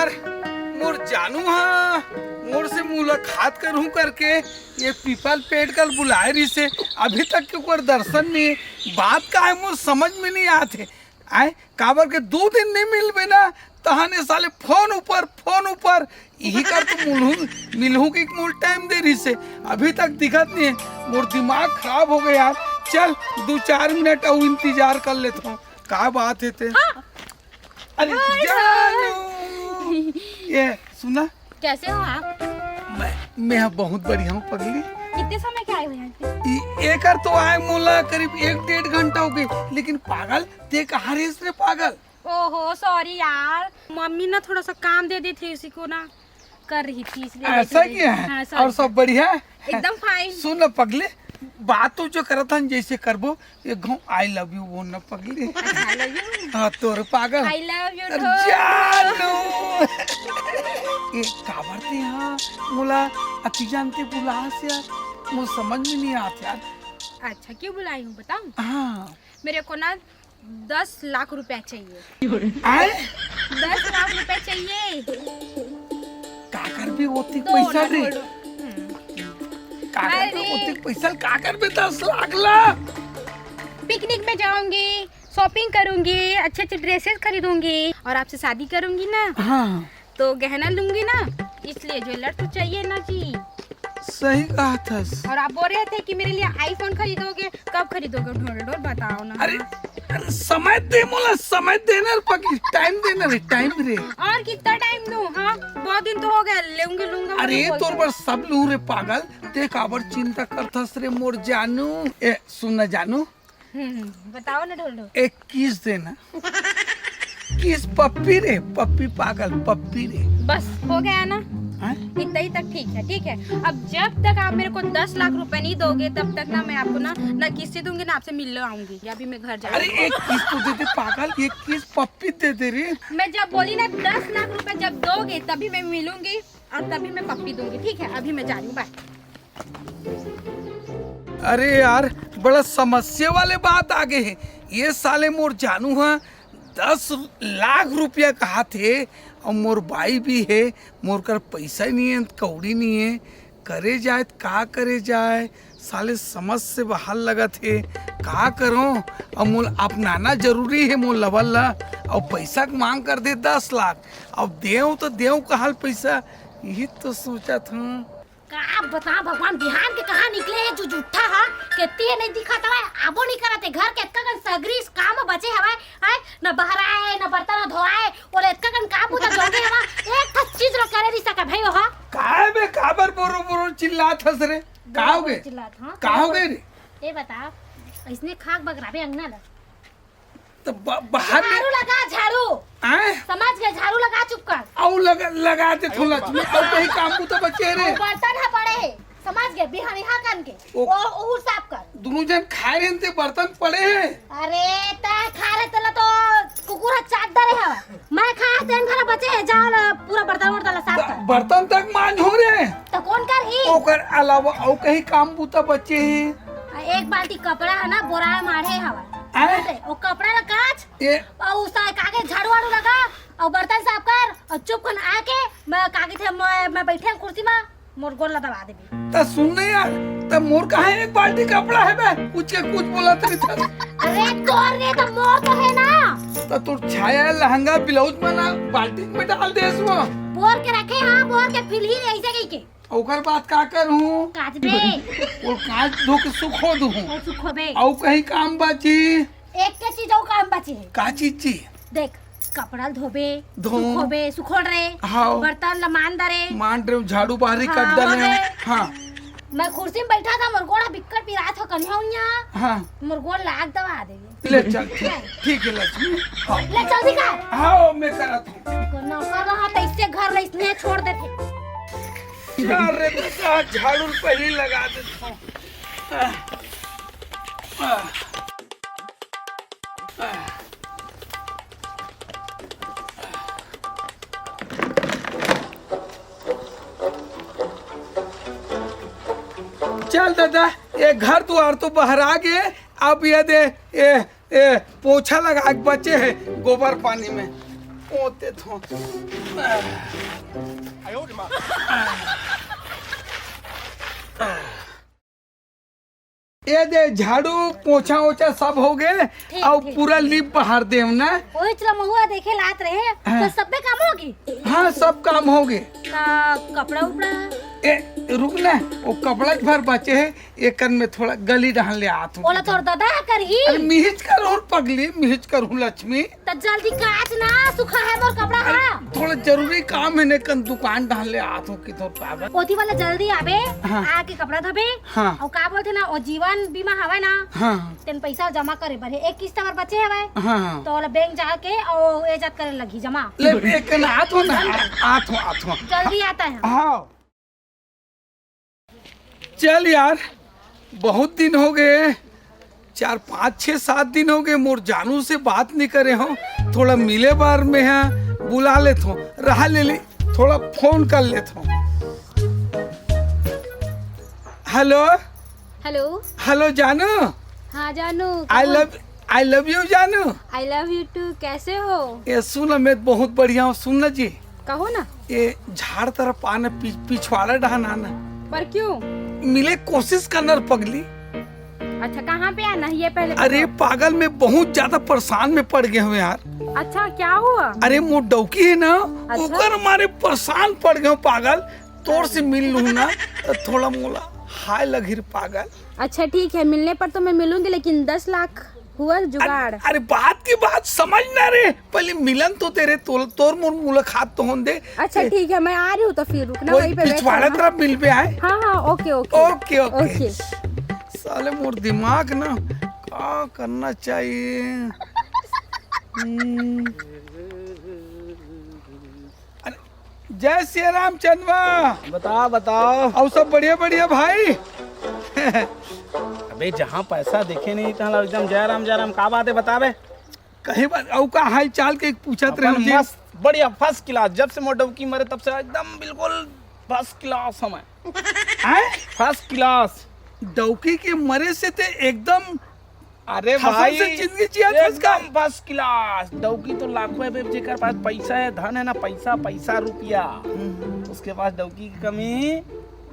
यार मोर जानू हाँ मोर से मुलाकात करूं करके ये पीपल पेड़ कल बुलाए रही से अभी तक के कोई दर्शन नहीं। बात का है मुझे समझ में नहीं आते आए काबर के 2 दिन नहीं मिल बे ना तहाने साले फोन ऊपर यही कर तो मिलहू की मूल टाइम दे रही से अभी तक दिखत नहीं है। मोर दिमाग खराब हो गया यार। चल 2-4 मिनट और इंतजार कर लेता हूँ। क्या बात है ते? हाँ। अरे जानू ये सुना कैसे हो आप? मैं बहुत बढ़िया हूँ पगली। कितने समय के आए हो यहाँ पे? एक तो आए मोला करीब 1-1.5 घंटा हो गए। लेकिन पागल ते कहाँ रही रे पागल? ओहो सॉरी यार, मम्मी ना थोड़ा सा काम दे दी थी उसी को ना कर रही थी इसलिए। ऐसा क्या है? हाँ, और सब बढ़िया है? एकदम फाइन। सुन पगले बात तो जो करत हन जैसे करबो ये घाव आई लव यू बोल ना पगली। I love you. हाँ तोर पागल आई लव यू जानू ये काबर ते हाँ मोला अति जानते बुला से यार मुझे समझ में नहीं आता यार। अच्छा क्यों बुलाई हूँ बताऊँ? हाँ मेरे को ना 10 लाख रुपए चाहिए। 10 लाख रुपए चाहिए। का कर भी होती पैसा रे? का अरे। कर होती पैसा का कर भी 10 लाख ला? पिकनिक में जाऊंगी, शॉपिंग करूंगी, अच्छे ड्रेसेस खरीदूंगी और आपसे शादी करूंगी ना। हाँ तो गहना लूंगी ना, इसलिए ज्वेलर तो चाहिए ना जी। सही कहा था। और आप बोल रहे थे कि मेरे लिए आईफोन खरीदोगे, कब खरीदोगे? ढोल बताओ ना। अरे समय दे मोला समय देना पगली टाइम देना रे टाइम रे। और कितना टाइम दूं? हाँ बहुत दिन तो हो गए। लूंगा। अरे तोर पर सब लू रे पागल ते काबर चिंता करथस रे मोर जानू। ए सुन ना जानू बताओ ना ढोल। एक किस देना किस पप्पी रे पप्पी पागल पप्पी रे। बस हो गया ना? हाँ? इतना ही तक ठीक है। अब जब तक आप मेरे को 10 लाख रुपए नहीं दोगे तब तक ना मैं आपको ना किस्से दूंगी ना आपसे मिलने आऊंगी या भी मैं घर जाऊंगी। अरे एक किस तो दे दे पागल एक किस पप्पी दे दे रे। मैं जब बोली ना 10 लाख रुपए जब दोगे तभी मैं मिलूंगी और तभी मैं पप्पी दूंगी। ठीक है अभी मैं जा रही हूँ बाय। अरे यार बड़ा समस्या वाले बात आगे है। ये साले मोर जानू हाँ 10 लाख रुपया कहा थे और मोर भाई भी है मोर कर पैसा नहीं है कौड़ी नहीं है करे जाए का करे जाए साले समझ से बाहर लगा थे का करो। और मोल अपनाना जरूरी है मोल लवल ला और पैसा मांग कर दे 10 लाख अब देव तो देव कहाल पैसा यही तो सोचा था। का बता भगवान बिहान के कहाँ निकले है जो झूठा है कहती है नहीं दिखाता है आबो नहीं करते घर के इतना कन सगरी काम बचे हवाए है न बहराए न बर्तन धोआए और इतना कन काम पूरा जोगे हवा एक था चीज रो करे नहीं सका भाई हो काय बे काबर बोरो चिल्लात हस रे का हो गए का हो गए रे? ये बता इसने खाक बगराबे अंगना ला तो बाहर झाड़ू लगा झाड़ू आए समझ गए झाड़ू लगा चुप कर औ लगा दे थोड़ा और कहीं काम को तो बचे रे। बर्तन है पड़े है समझ गए बिहान यहाँ कन के ओ साफ कर दोनों जन खाए रहे थे बर्तन पड़े हैं। अरे ता खा रहे तला तो कुकुर चाट डरे है मैं खा तेन घर बचे है जाओ पूरा बर्तन साफ कर बर्तन तक मांझ हो रहे तो कौन कर ही ओकर अलावा और कहीं काम बुता बचे हैं। एक बाल्टी कपड़ा है ना बोरा माढ़े हवा आए? वो कपड़ा ना काच ये और उसका कागे झाड़ू वाड़ू लगा और बर्तन साफ कर और चुप कर आके मैं कागे थे मैं बैठे कुर्सी में मोर गोल दबा देबी। ता सुनने यार ता मोर कहाँ एक बाल्टी कपड़ा है बे कुछ बोला तेरी था। अरे तोर ने तो मोर तो है ना ता तू छाया लहंगा ब्लाउज में ना बाल्टी में डाल दे इसमें बोर के रखे हाँ बोर के फिर ही ऐसे कही के ओकर बात का करूं काच बे और कांच धो के सुखो दूं और सुखो बे और कहीं काम बची एक के चीज और काम बचे है का चीज देख कपड़ा धोबे धो। सुखोबे सुखोड़ रे हाँ। बर्तन लमान दरे मान रे झाड़ू बाहरी हाँ, कट डाले हाँ। हाँ मैं कुर्सी में बैठा था मोर गोड़ा बिक्कट पिरा था कन्हैया हाँ मोर गोड़ लाग दबा देगी ले चल ठीक है लक्ष्मी हाँ ले जल्दी कर हाँ मैं करत हूँ नौकर रहा तो इससे घर इसने छोड़ देते यार रे बेटा झाड़ू पहले लगा देता हूँ। चल दादा ये घर द्वार तो बाहर आ गए अब ये दे ये पोछा लगा के बचे है गोबर पानी में पोते थो ये दे झाड़ू पोछा ओछा सब हो गए ठीक, और ठीक। पूरा लिप बहार देव ना। ओए चला महुआ देखे लात रहे तो सबे काम होगी। हाँ सब काम हो गए। कपड़ा उपड़ा ए रुक ना, वो कपड़ा भर बचे है एक कन में थोड़ा गली डाल ले आत हूँ। ओला तोर दादा करही अरे मिहिज कर और पगली मिहिज कर हूँ लक्ष्मी। त जल्दी काच ना सुखा है मोर कपड़ा हा। थोड़ा जरूरी काम है ने कन दुकान डाल ले आत हूँ कि तो पागल। ओती वाला जल्दी आबे हाँ। आके कपड़ा धबे हाँ। और का बोलथे ना ओ जीवन बीमा हवे ना हाँ तेन पैसा जमा करे बारे एक किस्त पर बचे हवे हाँ तो ओला बैंक जाके और एजत करे लगी जमा ले एक कन आत हो ना आत हो। जल्दी आता है। हाँ चल यार बहुत दिन हो गए 4 5 6 7 दिन हो गए मोर जानू से बात नहीं करे हो। थोड़ा मिले बार में है बुला लेत हो रहा ले ली थोड़ा फोन कर लेत हो। हेलो हेलो हेलो जानू हाँ जानू आई लव यू जानू। आई लव यू टू कैसे हो ये सुन मैं बहुत बढ़िया हूँ सुन ना जी कहो ना ये झाड़ तरफ आना पिछवाड़ा डहान आना पर क्यों मिले कोशिश करना पगली। अच्छा कहाँ पे आना है ये पहले अरे पागल मैं बहुत ज्यादा परेशान में पड़ गए हूँ यार। अच्छा क्या हुआ अरे मोर डौकी है ना अच्छा? ओकर मारे परेशान पड़ गए हूँ पागल। तोर से मिल लूँ ना तो थोड़ा मोला हाय लगी पागल। अच्छा ठीक है, मिलने पर तो मैं मिलूंगी, लेकिन 10 लाख हुआ जुगाड़। अरे बात की बात समझ ना रे, पहले मिलन तो तेरे तोर मोर मुलाकात तो होने दे। अच्छा ठीक है, मैं आ रही हूँ तो फिर रुकना वही वहीं पे वेट पिछवाड़ा करना। तरफ मिल पे आए। हाँ हाँ ओके ओके ओके ओके। साले मोर दिमाग ना क्या करना चाहिए। अरे, जय श्री राम चंदवा। बताओ और सब बढ़िया बढ़िया भाई। अबे जहाँ पैसा देखे नहीं तहाँ एकदम जय राम का बात है बतावे। कहीं बात औ का हाल चाल के पूछत रहे अपन जी। मस्त बढ़िया फर्स्ट क्लास। जब से मोर डबकी मरे तब से एकदम बिल्कुल फर्स्ट क्लास हमें। आए फर्स्ट क्लास। डौकी के मरे से ते एकदम अरे हसन भाई से जिंदगी जिया था उसका। एकदम फर्स्ट क्लास। डौकी तो लाखों है बे, जेकर पास पैसा है धन है ना, पैसा पैसा रुपया, उसके पास डौकी की कमी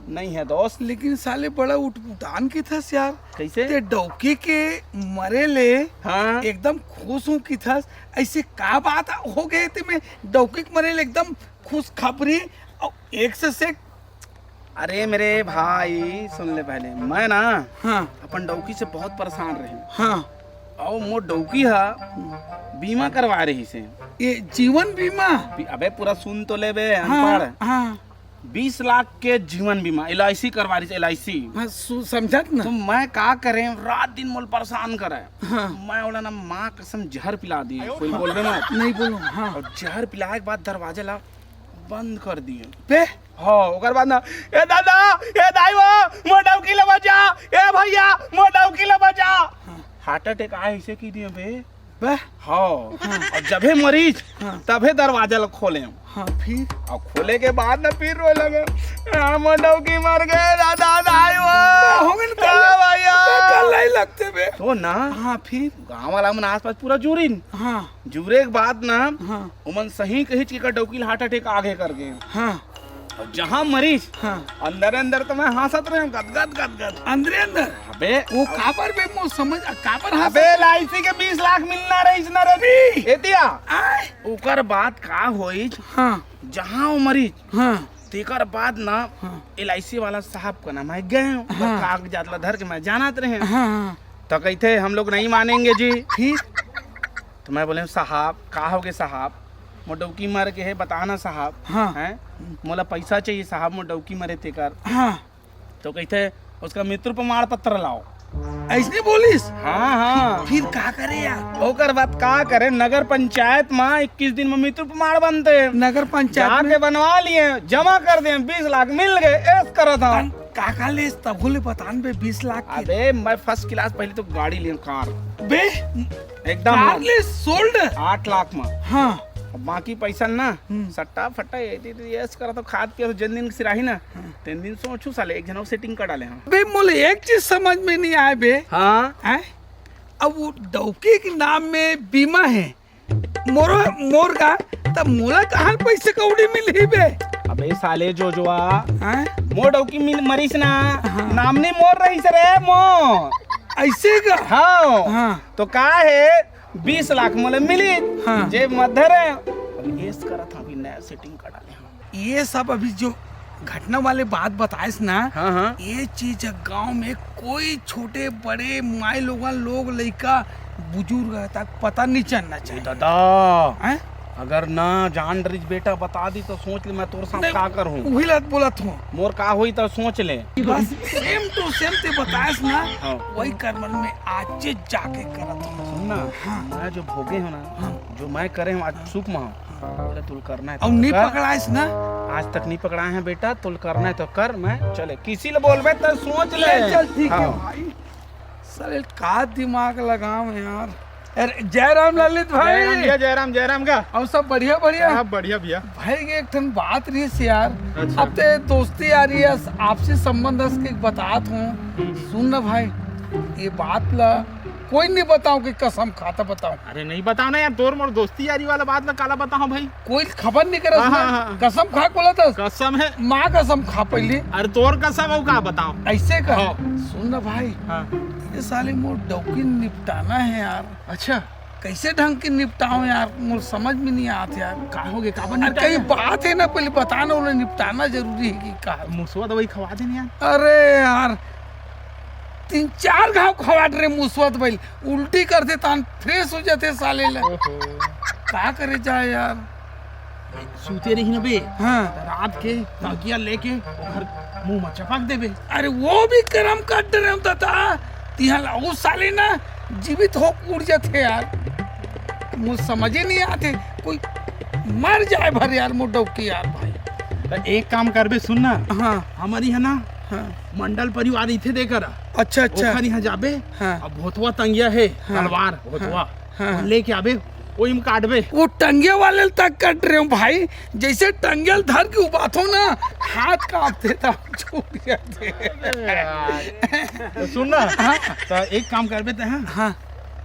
नहीं है दोस्त। लेकिन साले बड़ा उठान की था यार। कैसे? ते डौकी के मरे ले हाँ एकदम खुश हूँ की था। ऐसे का बात हो गए थे मैं डौकी के मरे ले एकदम खुश खबरी और एक से अरे मेरे भाई सुन ले पहले, मैं ना हाँ अपन डौकी से बहुत परेशान रहे हाँ। और मोर डौकी हा बीमा करवा रही से। ये जीवन बीमा। अबे पूरा सुन तो ले बे हाँ अनपढ़। हाँ 20 लाख के जीवन बीमा LIC करवा रही से LIC। हाँ समझत ना। तो मैं का करे, रात दिन मोल परेशान करे। हाँ मैं बोला ना माँ कसम जहर पिला दी, कोई बोल रहे मत। नहीं बोलो हाँ। और जहर पिलाए के बाद दरवाजा ला बंद कर दिए। बे हाँ ओकर बाद ना ए दादा ए दाईवा मोर डौकी ले बचा, ए भैया मोर डौकी ले बचा। हार्ट अटैक आए ऐसे की दिए बे। बे हाँ और जबे मरीज हाँ। तबे दरवाजा ला खोले हाँ फिर और खोले के बाद ना फिर रोए लगे, मोर डौकी मर गए दादा दाईवा होंगे ना भैया। कल नहीं लगते बे। तो ना हाँ फिर गाँव वाला मन आस पास पूरा जूरिन हाँ जूरे के बाद ना हाँ उमन सही कही चीज का डौकी हार्ट अटैक आगे कर गए। हाँ और जहाँ मरीज हाँ अंदर अंदर तो मैं हंसत रहे गदगद। अंदर अंदर अबे वो काबर बे मो समझ काबर हाँ अबे LIC के 20 लाख मिलना रही ना रवि एतिया। आए ओकर बाद का होई हाँ जहाँ वो मरीज हाँ तेकर बाद ना हाँ। LIC वाला साहब का नाम है गए हाँ। कागजात ला धर के मैं जानत रहे हाँ तो कहते हम लोग नहीं मानेंगे जी। फिर तो मैं बोले साहब का होगे साहब, मोर डौकी मर के है बताना साहब। हाँ। हैं मोला पैसा चाहिए साहब, मोर डौकी मरे तेकर। हाँ तो कहते उसका मृत्यु प्रमाण पत्र लाओ। ऐसने बोलिस। हाँ हाँ फिर का करे यार। ओकर बाद का करे, नगर पंचायत में 21 दिन में मृत्यु प्रमाण बनते हैं। नगर पंचायत में जाके बनवा लिए, जमा कर दिए, 20 लाख मिल गए। ऐस करा था। काका ले तब ले बतान बे 20 लाख की। अबे मैं फर्स्ट क्लास पहले तो गाड़ी लिए कार बे एकदम कार ले सोल्ड। 8 लाख में। हाँ और बाकी पैसा ना सट्टा फट्टा यस करा तो खाद पिया तो जिन दिन सिराही ना 3 दिन सोचू साले एक जनों सेटिंग कर डाले। हाँ बे मोले एक चीज समझ में नहीं आए बे। हाँ हैं अब वो डौकी के नाम में बीमा है मोर मोर का तब मोला कहाँ पैसे कौड़ी मिली बे? अबे साले जोजुआ, हैं? मोर डौकी मिल मरीस ना, नाम नहीं मोर रहीस रे मोर। ऐसे का? हाँ हाँ। तो का है 20 लाख मोले मिली। हाँ। जे मधर है अब ये करत अभी नया सेटिंग कर डाले हम। ये सब अभी जो घटना वाले बात बताइस ना, हाँ हाँ ये चीज गांव में कोई छोटे बड़े माई लोग लड़का बुजुर्ग तक पता नहीं चलना चाहिए। दादा हैं? अगर ना जान डरिस बेटा बता दी तो सोच ले मैं तोर साथ नहीं, का करूं। वही बात बोलत हूँ। मोर का होई तो सोच ले। बस सेम टू सेम ते बताइस ना, हाँ। वही कर्मन में आज जाके करत हूँ। सुनना, हाँ। मैं जो भोगे हूँ ना, हाँ। जो मैं करे हूँ आज सुख में हूँ, बोले तुल करना है तो और नहीं कर। पकड़ाइस ना, आज तक नहीं पकड़ाए हैं बेटा, तुल करना है तो कर। मैं चले किसी ले बोलबे तो सोच ले। चल ठीक है हाँ। भाई। साले का दिमाग लगाओ यार। अरे जयराम ललित भाई। जयराम का और सब बढ़िया बढ़िया। हाँ, बढ़िया भैया। भाई एक ठन बात रही से यार, अच्छा। अब ते दोस्ती आ रही है, आपसे संबंध के बतात हूँ। सुन ना भाई, ये बात ला कोई नहीं बताओ कि कसम खाता बताओ। अरे नहीं बताओ ना यार, तोर मोर दोस्ती यारी वाला बात में काला बताओ भाई। कोई खबर नहीं करे। हाँ, हाँ, हाँ। कसम खा बोला था, कसम है। माँ कसम खा पहले। अरे तोर कसम हो का बताओ। ऐसे का? हाँ। सुन ना भाई, हाँ। ये साले मोर डौकी निपटाना है यार। अच्छा, कैसे ढंग के निपटाऊं यार, मुझे समझ में नहीं आते यार। का हो गया, का अरे बन कई बात है ना, पहले बताना, उन्हें निपटाना जरूरी है कि का। मुसवा दवाई खवा देनी यार। अरे यार 3-4 घाव खवाट रहे मुसवत बैल, उल्टी करते तान फ्रेश हो जाते साले ले। का करे जाए यार। सूते रही ना बे, हाँ। रात के तकिया लेके घर मुंह में चपक देबे। अरे वो भी करम काट रहे होता था तिहा वो साले ना जीवित हो उड़ जाते यार। मुझे समझ ही नहीं आते, कोई मर जाए भर यार मुझ डौकी यार भाई। तो एक काम करबे, सुनना, हाँ हमारी है ना हाँ। मंडल परिवार इथे देकर अच्छा अच्छा। ओखर यहाँ जाबे। हाँ। अब भोतवा तंगिया है, हाँ। तलवार भोतवा, हाँ। लेके आबे, वही में काटबे। वो टंगे वाले तक कट रहे हो भाई, जैसे टंगल धर के बात हो ना, हाथ कांपते था, छूट जाते। तो सुन ना, तो एक काम करबे ते हैं, हाँ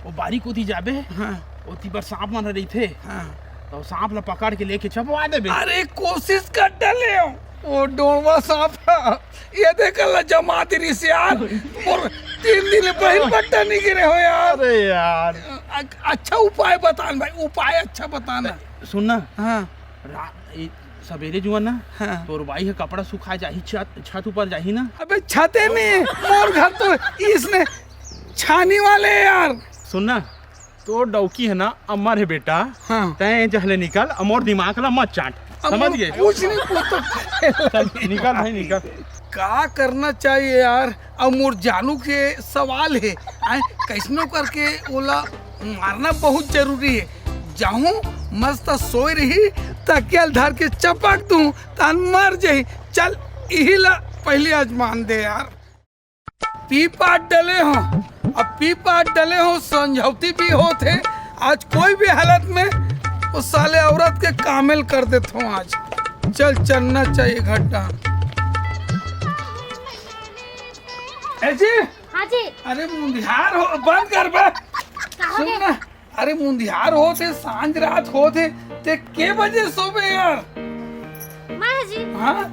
वो बारी को जाबे, हाँ ओती पर सांप मन रही थे, हाँ। तो सांप ला पकड़ के लेके छपवा देबे। अरे कोशिश कर डाले हो, वो डोरवा सांप था, ये देख ला जमा तेरी से यार, और 3 दिन बहिर पट्टा नहीं गिरे हो यार। अरे यार, अच्छा उपाय बताना भाई, उपाय अच्छा बताना। सुन ना, हाँ सवेरे जुआ ना, हाँ। तोर भाई है कपड़ा सुखा जाही, छत ऊपर जाही ना। अबे छते में मोर घर तो इसने छानी वाले यार। सुन ना, तो डौकी है ना अमर है बेटा, हाँ। तय जहले निकल, अमोर दिमाग ला मत चाट, समझ गए? कुछ नहीं पूछो। चल, निकल भाई निकल। का करना चाहिए यार, अब मोर जानू के सवाल है, कैसनो करके ओला मारना बहुत जरूरी है। जाऊं मस्त सोई रही, तकिया धर के चपक दूं तान मर जाही। चल यही ला पहले आजमान दे यार। पी पाट डले हो, अब पी पाट डले हो, समझौती भी होते, आज कोई भी हालत में वो साले औरत के कामिल कर देता हूँ आज। चल चलना चाहिए घटना। ऐसे हाँ जी। अरे मुंदिहार हो, बंद कर बे। का हो सुन गया? ना, अरे मुंदिहार होते, सांझ रात होते, ते के बजे सोबे यार? माँ जी, हाँ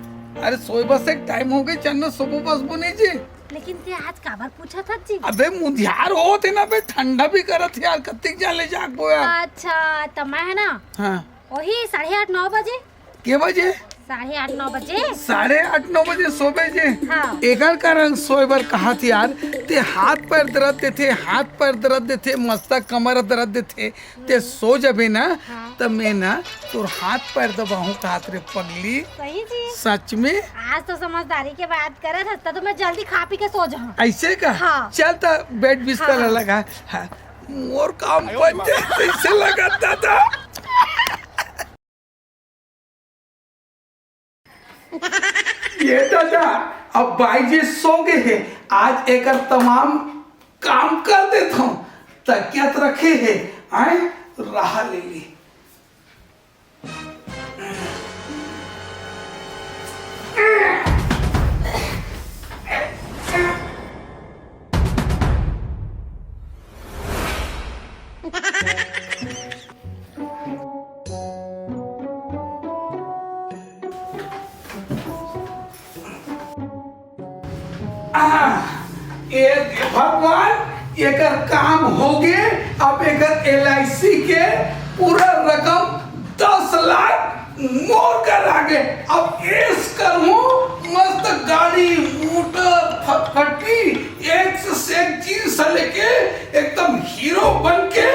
अरे सोए बस एक टाइम हो गई, चन्ना सोबो बस बुनी जी। लेकिन ते आज काबर पूछा था जी? अबे मुंदिहार होते ना बे, ठंडा भी करत यार, कत्तिक जाले जाग बो यार। अच्छा, तो मैं है ना हाँ वही 8:30-9 बजे। के बजे? 8:30-9 बजे। 8:30-9 बजे सोबे जे। हाँ। एकर कारण सोए बर कहा थी यार, ते हाथ पैर दर्द देते, हाथ पैर दर्द देते, मस्तक कमर दर्द देते, ते सो जबे ना, हाँ। तब मैं ना तोर हाथ पैर दबाऊं कहत रे पगली। सही जी। सच में? आज तो समझदारी के बात करत हस्ता, तो मैं जल्दी खा पी के सो जाऊँ। ऐसे का? हाँ। चल तो बेड बिस्तर हाँ। लगा। हाँ। मोर काम पंचायत ऐसे लगाता था। ये दादा अब बाई जी सो गए हैं, आज एक तमाम काम कर देता हूँ। तकियत रखे है, आए राह ले ली। ये भगवान एकर काम हो गए। अब एकर LIC के पूरा रकम 10 लाख मोर कर आगे। अब ऐस करूं मस्त गाड़ी मोटर फटफटी एक से एक चीज से लेके एकदम हीरो बन के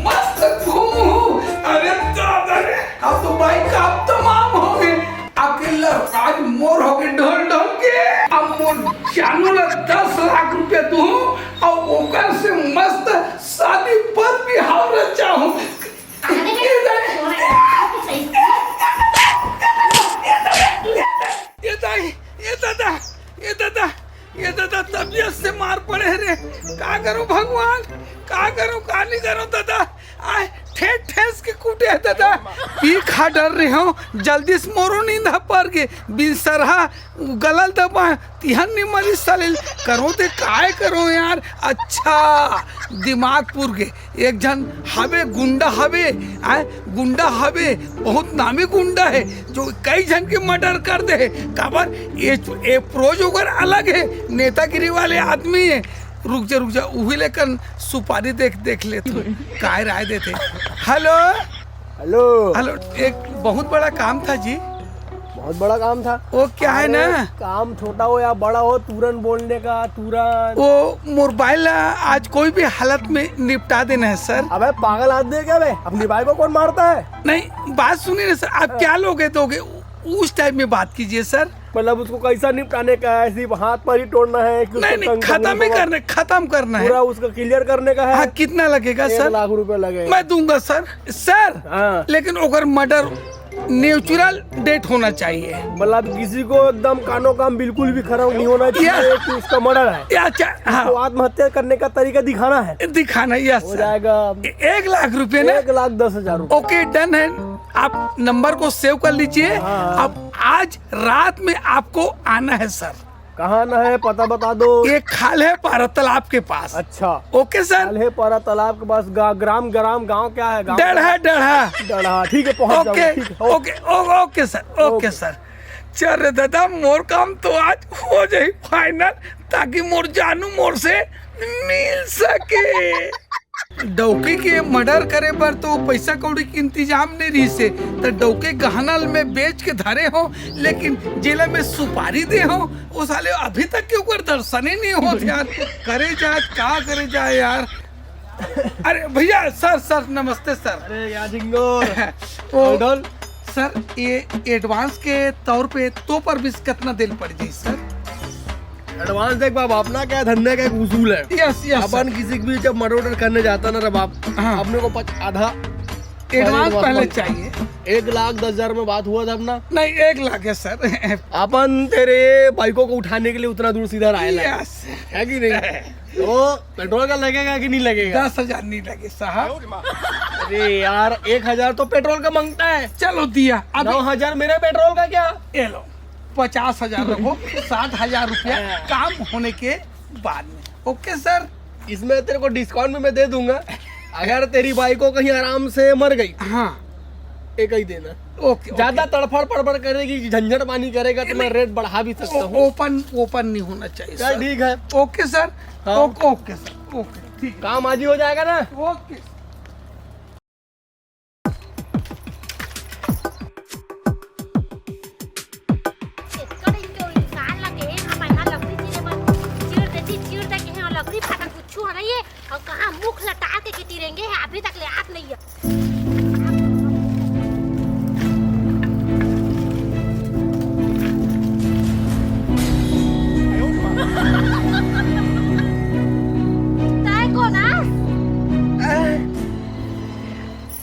मस्त घूमूं। अरे दादा रे, अब तो भाई काम तमाम हो गए। अकेला राज मोर हो गए ढोल ढोल के। अब मोर जानू ला 10 लाख रुपए दूं और ओकर से मस्त शादी पर भी हाव चाहूं। ये दादा तबीयत से मार पड़े रे। का करूं भगवान, का करूं, का नहीं करूं दादा। आए ठेस के कूटे है दादा। पी खा डर रहे हो, जल्दी से मोरो नींद पर के बिनसरहा गलल दबा तिहन नहीं मरी सलिल करो ते काय करो यार। अच्छा दिमाग पुर के एक जन हवे गुंडा हवे, आए गुंडा हवे बहुत नामी गुंडा है जो कई जन के मर्डर कर दे। काबर ये प्रोज ओकर अलग है, नेतागिरी वाले आदमी है। रुक जा उही लेकर सुपारी देख ले तू काय राय देते। हेलो हेलो हेलो, एक बहुत बड़ा काम था जी। बहुत बड़ा काम था। वो क्या है ना, काम छोटा हो या बड़ा हो तुरंत बोलने का तुरंत। वो मोबाइल आज कोई भी हालत में निपटा देना है सर। अबे पागल आदमी है क्या बे? अपनी भाई को कौन मारता है? नहीं बात सुनिए ना सर, आप क्या लोगे दोगे उस टाइप में बात कीजिए सर। मतलब उसको कैसा निपटाने का है? सिर्फ हाथ पर ही तोड़ना है कि नहीं खत्म ही करना, खत्म करना है पूरा उसका क्लियर करने का है। हाँ, कितना लगेगा सर? 1 लाख रुपए लगेगा। मैं दूंगा सर। हाँ। लेकिन अगर मर्डर नेचुरल डेथ होना चाहिए। मतलब किसी को एकदम कानो काम बिल्कुल भी खराब नहीं होना चाहिए कि उसका मर्डर है। अच्छा हाँ, तो आत्महत्या करने का तरीका दिखाना है। दिखाना यस हो जाएगा 1 लाख रुपए ना। 1,10,000 रुपए। ओके डन है, आप नंबर को सेव कर लीजिए। हाँ। अब आज रात में आपको आना है सर। कहाँ ना है पता बता दो। ये खाल है पारा तालाब के पास। अच्छा ओके सर। है पारा तालाब के पास। ग्राम गांव क्या है? डढ़ा। ठीक है पहुंच ओके जाऊंगा, ठीक है। Okay sir. Okay sir. चल रे दादा, मोर काम तो आज हो जाए फाइनल, ताकि मोर जानू मोर से मिल सके। डौके के मर्डर करे पर तो पैसा कौड़ी के इंतजाम नहीं रही से, तो डौके गहना में बेच के धरे हो, लेकिन जेल में सुपारी दे हो। वो साले अभी तक के ऊपर दर्शन ही नहीं होते यार। करे जाए यार। अरे भैया सर नमस्ते सर। अरे यार झिंगोर वो सर ये एडवांस के तौर पे तो पर भी कितना दिल पड़ जाए सर? एडवांस देख बाप, अपना क्या धंधे का एक उसूल है। यस अपन किसी भी जब मर्डर करने जाता ना रे बाप, हाँ। अपने को आधा एडवांस पहले चाहिए। 1,10,000 में बात हुआ था अपना। नहीं 1 लाख है सर। अपन तेरे बाइकों को उठाने के लिए उतना दूर सीधा आया यस है कि नहीं? तो पेट्रोल का लगेगा कि नहीं लगेगा? 10,000 नहीं लगे साहब। अरे यार 1,000 तो पेट्रोल का मांगता है। चलो दिया। अब 9,000 मेरे पेट्रोल का क्या? ये लो 50,000 रखो। 60,000 रुपया काम होने के बाद में। Okay sir. इसमें तेरे को डिस्काउंट भी मैं दे दूंगा। अगर तेरी बाइक को कहीं आराम से मर गई, हाँ एक ही देना। ओके। ज्यादा तड़फड़ पड़पड़ करेगी, झंझट पानी करेगा तो मैं रेट बढ़ा भी सकता हूँ। ओपन नहीं होना चाहिए चल सर। ठीक है। Okay sir. हाँ। Okay sir. ओके ठीक काम आज ही हो जाएगा ना? है। ओके। और कहाँ मुख लटा के गिटी रहेंगे है, अभी तक ले आप नहीं है।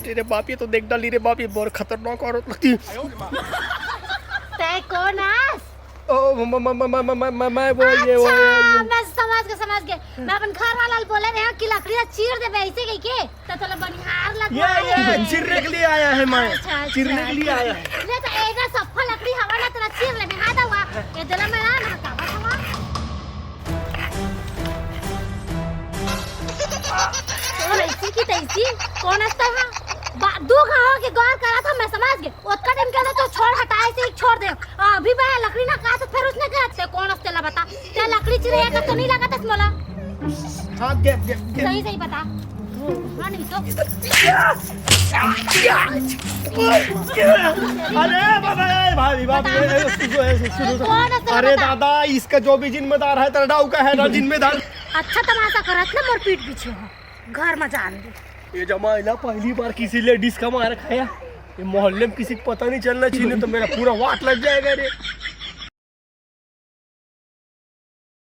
तेरे बाप ये तो देख डाली रे बाप, ये बहुत खतरनाक औरत लगती है। तय कौन है? ओ मैं वो ये मैं समझ गए। मैं अपन घर वाला बोले रहे कि लकड़ी चीर दे ऐसे गई के तो चलो बनिहार लगवा ये चिरने के लिए आया है। मैं चिरने के लिए आया है। ले तो एगा सफा लकड़ी हवा ना तेरा चीर ले बिहा दवा ये दिला में ना हटावा हवा। कौन ऐसी की तैसी कौन हंसता है? दो घाव के गौर करा था, मैं समझ गए। उतना दिन के तो छोड़ हटाए से एक छोड़ दे। अभी मैं लकड़ी ना कहा तो फिर उसने कहा से कौन हंसते ला बता। क्या लकड़ी चिरे तो नहीं लगा था मला हाँ दे दे दे सही सही बता हाँ नहीं तो अरे बाबा भाई बाबा कौन है अरे दादा इसका जो भी जिम्मेदार है तरडाऊ का है ना जिम्मेदार अच्छा तमाशा करत ना मोर पीठ पीछे हो घर में जान दे ये जमाइला पहली बार किसी लेडीज का मार खाया ये मोहल्ले में किसी को पता नहीं चलना चाहिए तो मेरा पूरा वाट लग जाएगा रे